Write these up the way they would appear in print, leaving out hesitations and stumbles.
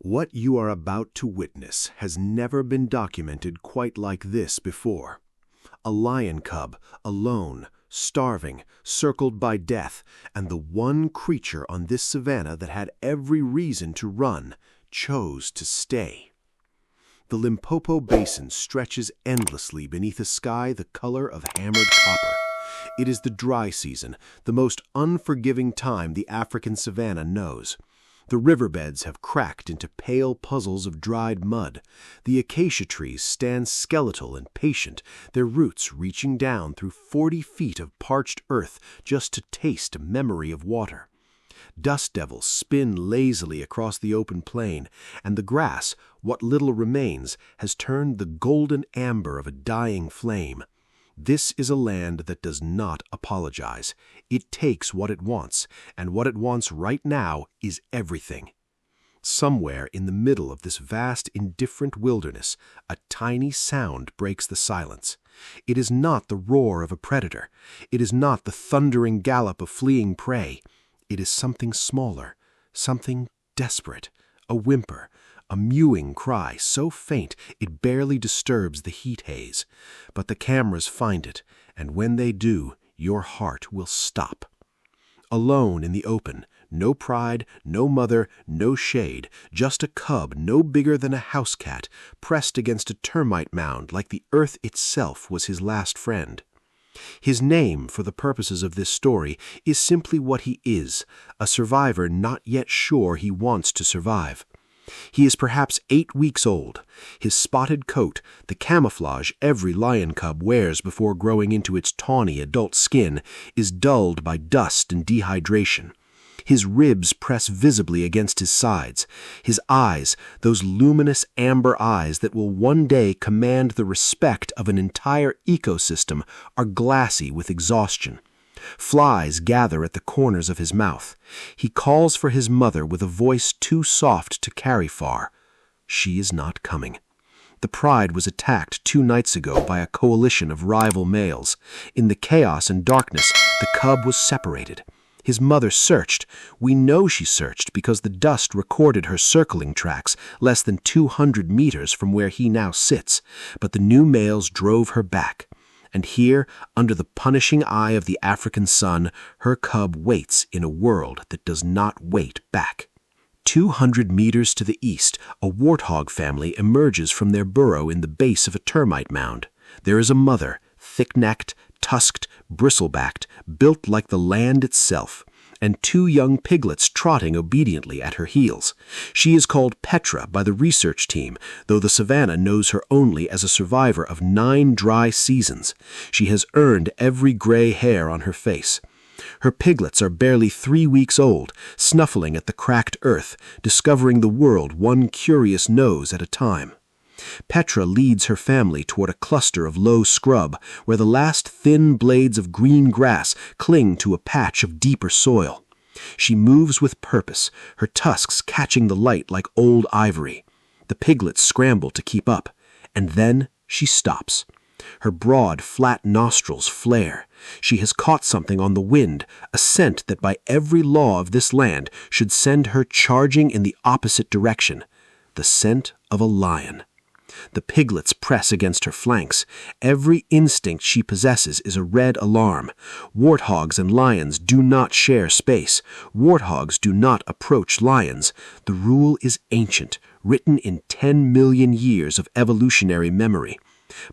What you are about to witness has never been documented quite like this before. A lion cub, alone, starving, circled by death, and the one creature on this savanna that had every reason to run, chose to stay. The Limpopo Basin stretches endlessly beneath a sky the color of hammered copper. It is the dry season, the most unforgiving time the African savanna knows. The riverbeds have cracked into pale puzzles of dried mud. The acacia trees stand skeletal and patient, their roots reaching down through 40 feet of parched earth just to taste a memory of water. Dust devils spin lazily across the open plain, and the grass, what little remains, has turned the golden amber of a dying flame. This is a land that does not apologize. It takes what it wants, and what it wants right now is everything. Somewhere in the middle of this vast, indifferent wilderness, a tiny sound breaks the silence. It is not the roar of a predator. It is not the thundering gallop of fleeing prey. It is something smaller, something desperate, a whimper, a mewing cry so faint it barely disturbs the heat haze. But the cameras find it, and when they do, your heart will stop. Alone in the open, no pride, no mother, no shade, just a cub no bigger than a house cat, pressed against a termite mound like the earth itself was his last friend. His name, for the purposes of this story, is simply what he is, a survivor not yet sure he wants to survive. He is perhaps 8 weeks old. His spotted coat, the camouflage every lion cub wears before growing into its tawny adult skin, is dulled by dust and dehydration. His ribs press visibly against his sides. His eyes, those luminous amber eyes that will one day command the respect of an entire ecosystem, are glassy with exhaustion. Flies gather at the corners of his mouth. He calls for his mother with a voice too soft to carry far. She is not coming. The pride was attacked 2 nights ago by a coalition of rival males. In the chaos and darkness, the cub was separated. His mother searched. We know she searched because the dust recorded her circling tracks less than 200 meters from where he now sits, but the new males drove her back. And here, under the punishing eye of the African sun, her cub waits in a world that does not wait back. 200 meters to the east, a warthog family emerges from their burrow in the base of a termite mound. There is a mother, thick-necked, tusked, bristlebacked, built like the land itself, and 2 young piglets trotting obediently at her heels. She is called Petra by the research team, though the savanna knows her only as a survivor of 9 dry seasons. She has earned every gray hair on her face. Her piglets are barely 3 weeks old, snuffling at the cracked earth, discovering the world one curious nose at a time. Petra leads her family toward a cluster of low scrub, where the last thin blades of green grass cling to a patch of deeper soil. She moves with purpose, her tusks catching the light like old ivory. The piglets scramble to keep up, and then she stops. Her broad, flat nostrils flare. She has caught something on the wind, a scent that by every law of this land should send her charging in the opposite direction. The scent of a lion. The piglets press against her flanks. Every instinct she possesses is a red alarm. Warthogs and lions do not share space. Warthogs do not approach lions. The rule is ancient, written in 10 million years of evolutionary memory.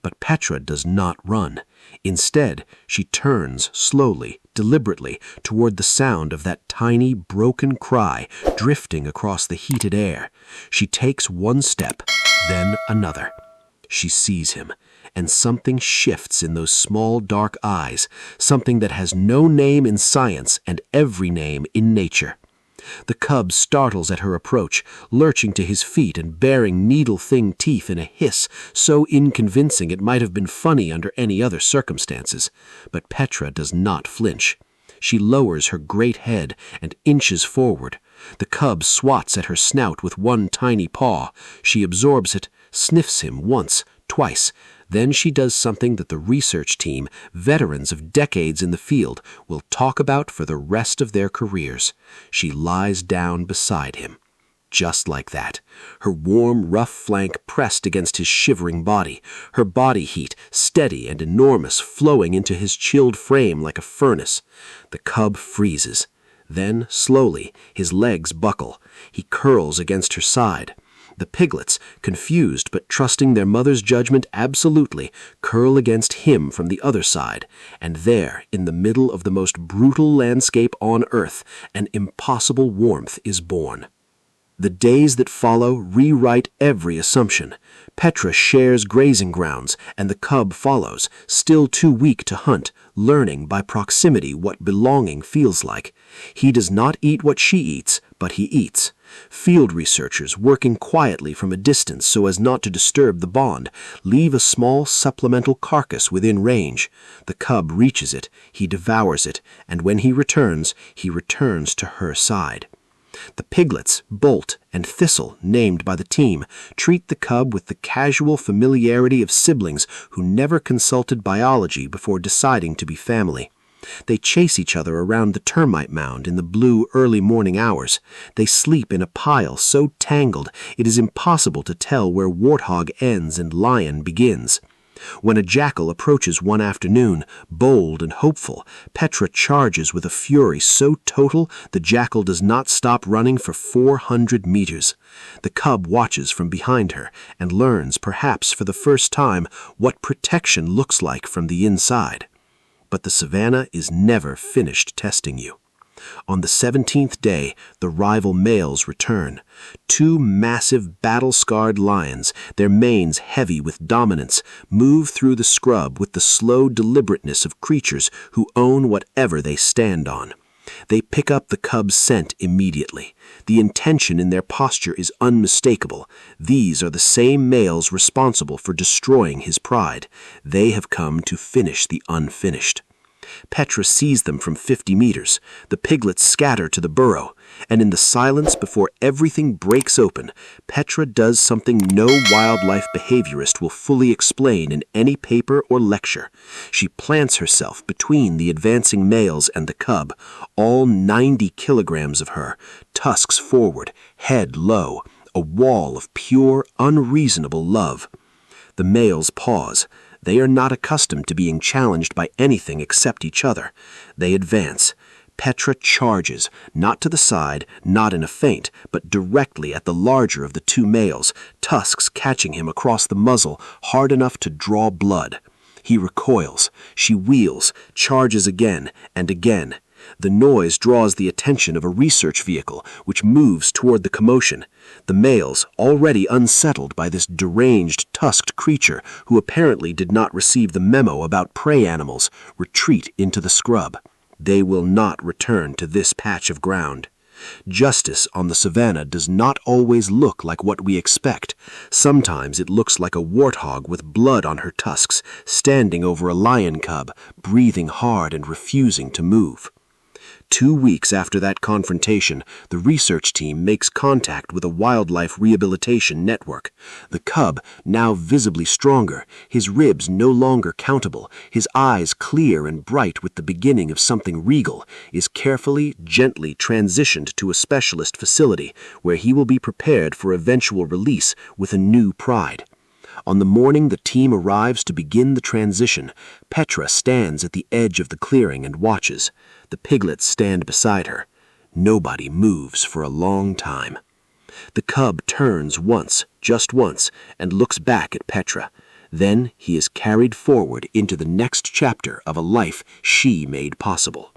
But Petra does not run. Instead, she turns slowly, deliberately, toward the sound of that tiny, broken cry drifting across the heated air. She takes 1 step, then another. She sees him, and something shifts in those small, dark eyes, something that has no name in science and every name in nature. The cub startles at her approach, lurching to his feet and baring needle-thin teeth in a hiss so inconvincing it might have been funny under any other circumstances. But Petra does not flinch. She lowers her great head and inches forward. The cub swats at her snout with 1 tiny paw. She absorbs it, sniffs him once, twice. Then she does something that the research team, veterans of decades in the field, will talk about for the rest of their careers. She lies down beside him. Just like that, her warm, rough flank pressed against his shivering body, her body heat steady and enormous flowing into his chilled frame like a furnace. The cub freezes. Then, slowly, his legs buckle. He curls against her side. The piglets, confused but trusting their mother's judgment absolutely, curl against him from the other side, and there, in the middle of the most brutal landscape on earth, an impossible warmth is born. The days that follow rewrite every assumption. Petra shares grazing grounds, and the cub follows, still too weak to hunt, learning by proximity what belonging feels like. He does not eat what she eats, but he eats. Field researchers, working quietly from a distance so as not to disturb the bond, leave a small supplemental carcass within range. The cub reaches it, he devours it, and when he returns to her side. The piglets, Bolt and Thistle, named by the team, treat the cub with the casual familiarity of siblings who never consulted biology before deciding to be family. They chase each other around the termite mound in the blue early morning hours. They sleep in a pile so tangled it is impossible to tell where Warthog ends and Lion begins. When a jackal approaches one afternoon, bold and hopeful, Petra charges with a fury so total the jackal does not stop running for 400 meters. The cub watches from behind her and learns, perhaps for the first time, what protection looks like from the inside. But the savannah is never finished testing you. On the 17th day, the rival males return. Two massive, battle-scarred lions, their manes heavy with dominance, move through the scrub with the slow deliberateness of creatures who own whatever they stand on. They pick up the cub's scent immediately. The intention in their posture is unmistakable. These are the same males responsible for destroying his pride. They have come to finish the unfinished. Petra sees them from 50 meters. The piglets scatter to the burrow, and in the silence before everything breaks open, Petra does something no wildlife behaviorist will fully explain in any paper or lecture. She plants herself between the advancing males and the cub, all 90 kilograms of her, tusks forward, head low, a wall of pure, unreasonable love. The males pause. They are not accustomed to being challenged by anything except each other. They advance. Petra charges, not to the side, not in a feint, but directly at the larger of the two males, tusks catching him across the muzzle hard enough to draw blood. He recoils. She wheels, charges again and again. The noise draws the attention of a research vehicle, which moves toward the commotion. The males, already unsettled by this deranged, tusked creature, who apparently did not receive the memo about prey animals, retreat into the scrub. They will not return to this patch of ground. Justice on the savannah does not always look like what we expect. Sometimes it looks like a warthog with blood on her tusks, standing over a lion cub, breathing hard and refusing to move. 2 weeks after that confrontation, the research team makes contact with a wildlife rehabilitation network. The cub, now visibly stronger, his ribs no longer countable, his eyes clear and bright with the beginning of something regal, is carefully, gently transitioned to a specialist facility where he will be prepared for eventual release with a new pride. On the morning the team arrives to begin the transition, Petra stands at the edge of the clearing and watches. The piglets stand beside her. Nobody moves for a long time. The cub turns once, just once, and looks back at Petra. Then he is carried forward into the next chapter of a life she made possible.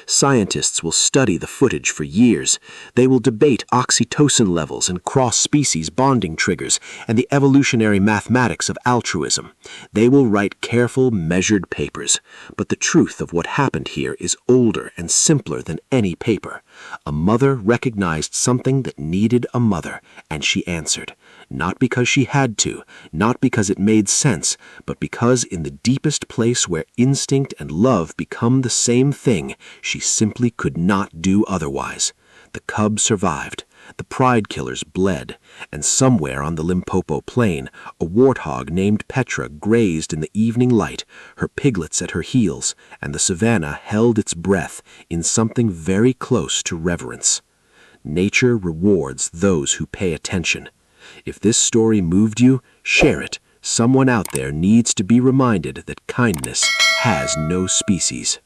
Scientists will study the footage for years. They will debate oxytocin levels and cross-species bonding triggers and the evolutionary mathematics of altruism. They will write careful, measured papers. But the truth of what happened here is older and simpler than any paper. A mother recognized something that needed a mother, and she answered. Not because she had to, not because it made sense, but because in the deepest place where instinct and love become the same thing, she simply could not do otherwise. The cub survived. The pride killers bled, and somewhere on the Limpopo plain, a warthog named Petra grazed in the evening light, her piglets at her heels, and the savannah held its breath in something very close to reverence. Nature rewards those who pay attention. If this story moved you, share it. Someone out there needs to be reminded that kindness has no species.